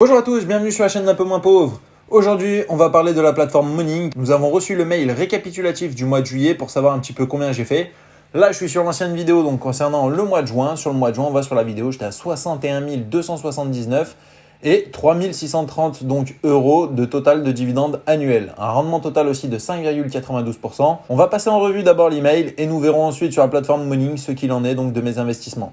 Bonjour à tous, bienvenue sur la chaîne d'un peu moins pauvre. Aujourd'hui, on va parler de la plateforme Moning. Nous avons reçu le mail récapitulatif du mois de juillet pour savoir un petit peu combien j'ai fait. Là, je suis sur l'ancienne vidéo donc concernant le mois de juin. Sur le mois de juin, on va sur la vidéo, j'étais à 61 279 et 3630 euros de total de dividendes annuels. Un rendement total aussi de 5,92%. On va passer en revue d'abord l'email et nous verrons ensuite sur la plateforme Moning ce qu'il en est donc de mes investissements.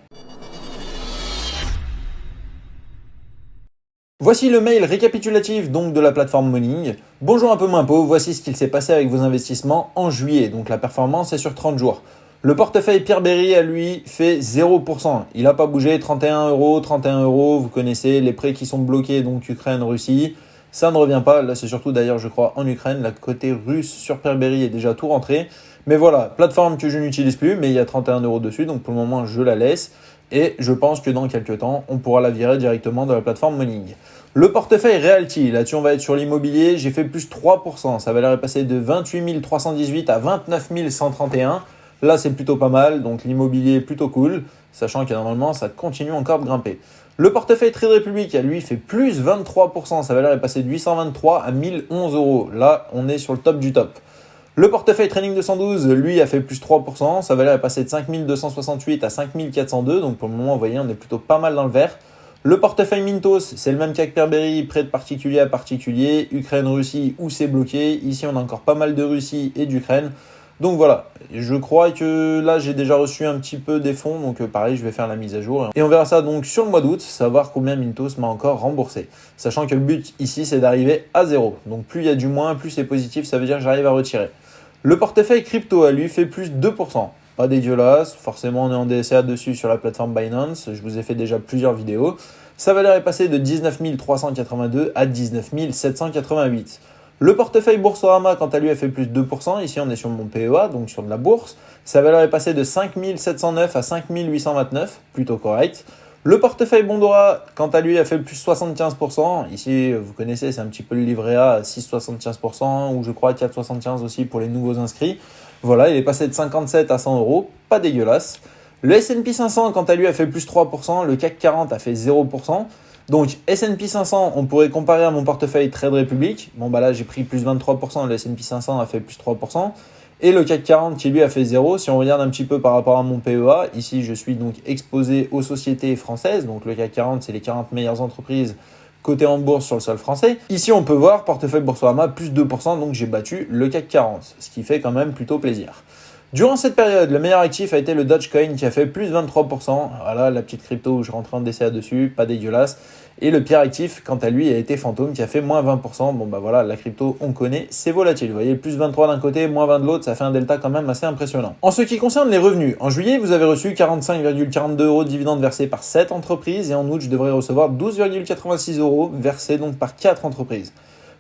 Voici le mail récapitulatif donc de la plateforme Moning. Bonjour un peu moins pauvre, voici ce qu'il s'est passé avec vos investissements en juillet. Donc la performance est sur 30 jours. Le portefeuille Pierre Berry à lui fait 0%. Il n'a pas bougé, 31 euros, vous connaissez les prêts qui sont bloqués, donc Ukraine, Russie. Ça ne revient pas, là c'est surtout d'ailleurs je crois en Ukraine, la côté russe sur Pierre Berry est déjà tout rentré. Mais voilà, plateforme que je n'utilise plus, mais il y a 31 euros dessus, donc pour le moment je la laisse. Et je pense que dans quelques temps, on pourra la virer directement de la plateforme Moning. Le portefeuille Realty, là-dessus on va être sur l'immobilier, j'ai fait plus 3%. Sa valeur est passée de 28 318 à 29 131. Là c'est plutôt pas mal, donc l'immobilier est plutôt cool, sachant que normalement ça continue encore de grimper. Le portefeuille Trade Republic, à lui, fait plus 23%. Sa valeur est passée de 823 à 1011 euros. Là, on est sur le top du top. Le portefeuille Training 212, lui, a fait plus 3%. Sa valeur est passée de 5268 à 5402. Donc pour le moment, vous voyez, on est plutôt pas mal dans le vert. Le portefeuille Mintos, c'est le même qu'avec Pierre Berry, prêt de particulier à particulier. Ukraine-Russie, où c'est bloqué. Ici, on a encore pas mal de Russie et d'Ukraine. Donc voilà, je crois que là j'ai déjà reçu un petit peu des fonds, donc pareil je vais faire la mise à jour. Et on verra ça donc sur le mois d'août, savoir combien Mintos m'a encore remboursé. Sachant que le but ici c'est d'arriver à zéro. Donc plus il y a du moins, plus c'est positif, ça veut dire que j'arrive à retirer. Le portefeuille crypto à lui fait plus 2%. Pas dégueulasse, forcément on est en DSA dessus sur la plateforme Binance, je vous ai fait déjà plusieurs vidéos. Sa valeur est passée de 19 382 à 19 788. Le portefeuille Boursorama, quant à lui, a fait plus de 2%. Ici, on est sur mon PEA, donc sur de la bourse. Sa valeur est passée de 5 709 à 5 829, plutôt correct. Le portefeuille Bondora, quant à lui, a fait plus 75%. Ici, vous connaissez, c'est un petit peu le livret A à 6,75% ou je crois 4,75% aussi pour les nouveaux inscrits. Voilà, il est passé de 57 à 100 euros, pas dégueulasse. Le S&P 500, quant à lui, a fait plus 3%. Le CAC 40 a fait 0%. Donc S&P 500, on pourrait comparer à mon portefeuille Trade Republic. Bon bah là j'ai pris plus 23%, le S&P 500 a fait plus 3%. Et le CAC 40 qui lui a fait 0. Si on regarde un petit peu par rapport à mon PEA, ici je suis donc exposé aux sociétés françaises. Donc le CAC 40 c'est les 40 meilleures entreprises cotées en bourse sur le sol français. Ici on peut voir portefeuille Boursorama plus 2%, donc j'ai battu le CAC 40, ce qui fait quand même plutôt plaisir. Durant cette période, le meilleur actif a été le Dogecoin qui a fait plus 23%. Voilà, la petite crypto où je rentrais en DCA dessus, pas dégueulasse. Et le pire actif, quant à lui, a été Phantom qui a fait moins 20%. Bon bah voilà, la crypto, on connaît, c'est volatile. Vous voyez, plus 23 d'un côté, moins 20 de l'autre, ça fait un delta quand même assez impressionnant. En ce qui concerne les revenus, en juillet, vous avez reçu 45,42 euros de dividendes versés par 7 entreprises. Et en août, je devrais recevoir 12,86 euros versés donc par 4 entreprises.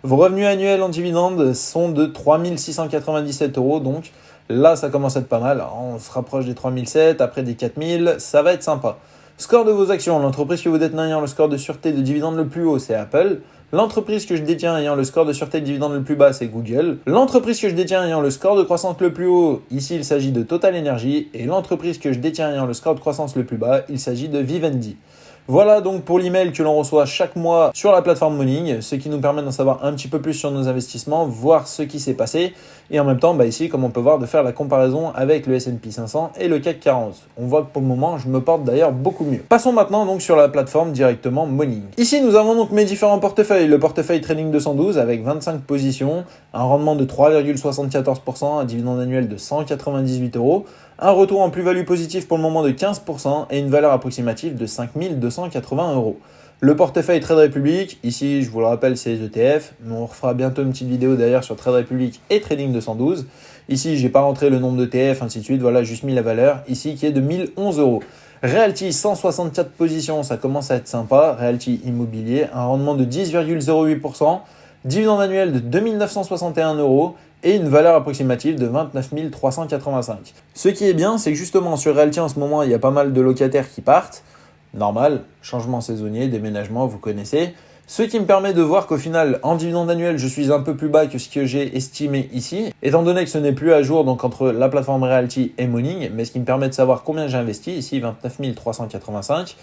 Vos revenus annuels en dividendes sont de 3697 euros, donc là, ça commence à être pas mal. On se rapproche des 3007, après des 4000, ça va être sympa. Score de vos actions. L'entreprise que vous détenez ayant le score de sûreté de dividende le plus haut, c'est Apple. L'entreprise que je détiens ayant le score de sûreté de dividende le plus bas, c'est Google. L'entreprise que je détiens ayant le score de croissance le plus haut, ici, il s'agit de Total Energy. Et l'entreprise que je détiens ayant le score de croissance le plus bas, il s'agit de Vivendi. Voilà donc pour l'email que l'on reçoit chaque mois sur la plateforme Moning, ce qui nous permet d'en savoir un petit peu plus sur nos investissements, voir ce qui s'est passé et en même temps ici comme on peut voir de faire la comparaison avec le S&P 500 et le CAC 40. On voit que pour le moment je me porte d'ailleurs beaucoup mieux. Passons maintenant donc sur la plateforme directement Moning. Ici nous avons donc mes différents portefeuilles, le portefeuille Trading 212 avec 25 positions, un rendement de 3,74%, un dividende annuel de 198 euros, un retour en plus-value positif pour le moment de 15% et une valeur approximative de 5 280 euros. Le portefeuille Trade Republic, ici je vous le rappelle c'est les ETF, mais on refera bientôt une petite vidéo d'ailleurs sur Trade Republic et Trading 212. Ici j'ai pas rentré le nombre d'ETF, ainsi de suite, voilà juste mis la valeur ici qui est de 1011 euros. Realty 164 positions, ça commence à être sympa. Realty immobilier, un rendement de 10,08%, dividende annuel de 2961 euros et une valeur approximative de 29 385. Ce qui est bien, c'est que justement sur Realty en ce moment, il y a pas mal de locataires qui partent. Normal, changement saisonnier, déménagement, vous connaissez. Ce qui me permet de voir qu'au final, en dividende annuel, je suis un peu plus bas que ce que j'ai estimé ici, étant donné que ce n'est plus à jour donc entre la plateforme Realty et Moning, mais ce qui me permet de savoir combien j'ai investi, ici 29 385,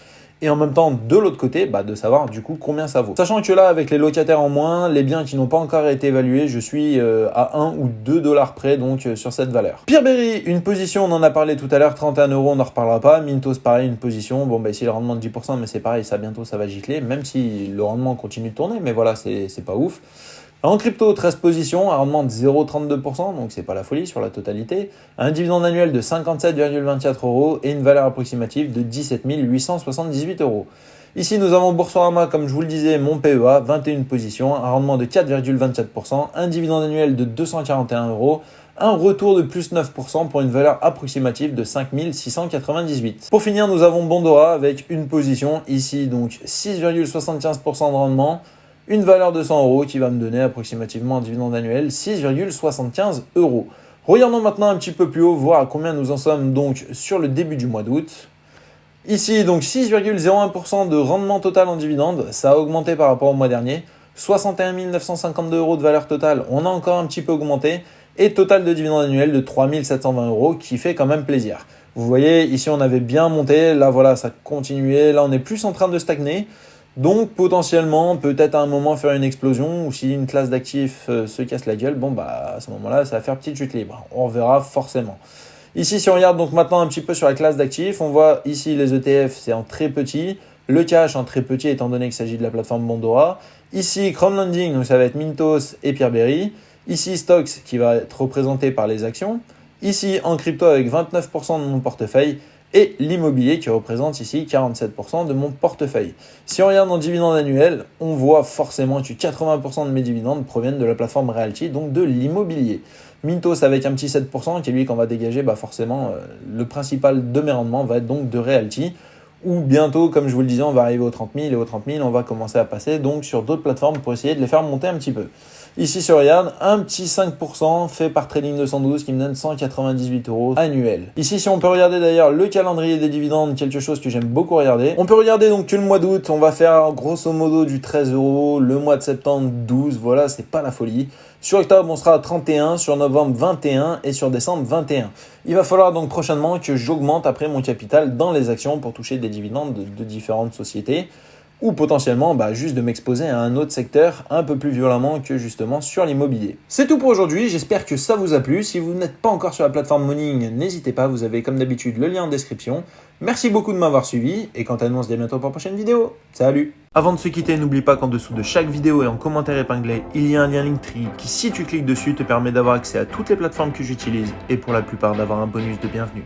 et en même temps de l'autre côté de savoir du coup combien ça vaut. Sachant que là avec les locataires en moins, les biens qui n'ont pas encore été évalués, je suis à 1 ou 2 dollars près donc sur cette valeur. Peerberry, une position, on en a parlé tout à l'heure, 31 €, on n'en reparlera pas. Mintos pareil, une position, bon ici le rendement de 10% mais c'est pareil, ça bientôt ça va gicler, même si le rendement continue de tourner, mais voilà c'est pas ouf. En crypto, 13 positions, un rendement de 0,32%, donc c'est pas la folie sur la totalité. Un dividende annuel de 57,24 € et une valeur approximative de 17 878 €. Ici, nous avons Boursorama, comme je vous le disais, mon PEA, 21 positions, un rendement de 4,24%, un dividende annuel de 241 €, un retour de plus 9% pour une valeur approximative de 5 698. Pour finir, nous avons Bondora avec une position, ici donc 6,75% de rendement, une valeur de 100 € qui va me donner approximativement un dividende annuel 6,75 €. Regardons maintenant un petit peu plus haut, voir à combien nous en sommes donc sur le début du mois d'août. Ici, donc 6,01% de rendement total en dividende, ça a augmenté par rapport au mois dernier. 61 952 € de valeur totale, on a encore un petit peu augmenté. Et total de dividende annuel de 3 720 € qui fait quand même plaisir. Vous voyez, ici on avait bien monté, là voilà, ça continuait, là on est plus en train de stagner. Donc potentiellement, peut-être à un moment faire une explosion, ou si une classe d'actifs se casse la gueule, à ce moment-là, ça va faire petite chute libre. On verra forcément. Ici, si on regarde donc maintenant un petit peu sur la classe d'actifs, on voit ici les ETF, c'est en très petit. Le cash en très petit, étant donné qu'il s'agit de la plateforme Bondora. Ici, crowdlending, donc ça va être Mintos et Peerberry. Ici, stocks qui va être représenté par les actions. Ici, en crypto avec 29% de mon portefeuille. Et l'immobilier qui représente ici 47% de mon portefeuille. Si on regarde en dividende annuel, on voit forcément que 80% de mes dividendes proviennent de la plateforme Realty, donc de l'immobilier. Mintos avec un petit 7% qui est lui qu'on va dégager, forcément le principal de mes rendements va être donc de Realty. Ou bientôt, comme je vous le disais, on va arriver aux 30 000 et aux 30 000, on va commencer à passer donc sur d'autres plateformes pour essayer de les faire monter un petit peu. Ici sur Regarde, un petit 5% fait par Trading 212 qui me donne 198 € annuels. Ici, si on peut regarder d'ailleurs le calendrier des dividendes, quelque chose que j'aime beaucoup regarder. On peut regarder donc que le mois d'août, on va faire grosso modo du 13 €, le mois de septembre 12, voilà, c'est pas la folie. Sur octobre, on sera à 31, sur novembre 21 et sur décembre 21. Il va falloir donc prochainement que j'augmente après mon capital dans les actions pour toucher des dividendes de différentes sociétés ou potentiellement juste de m'exposer à un autre secteur un peu plus violemment que justement sur l'immobilier. C'est tout pour aujourd'hui, j'espère que ça vous a plu. Si vous n'êtes pas encore sur la plateforme Morning, n'hésitez pas, vous avez comme d'habitude le lien en description. Merci beaucoup de m'avoir suivi et quant à nous, on se dit à bientôt pour la prochaine vidéo. Salut! Avant de se quitter, n'oublie pas qu'en dessous de chaque vidéo et en commentaire épinglé, il y a un lien Linktree qui, si tu cliques dessus, te permet d'avoir accès à toutes les plateformes que j'utilise et pour la plupart d'avoir un bonus de bienvenue.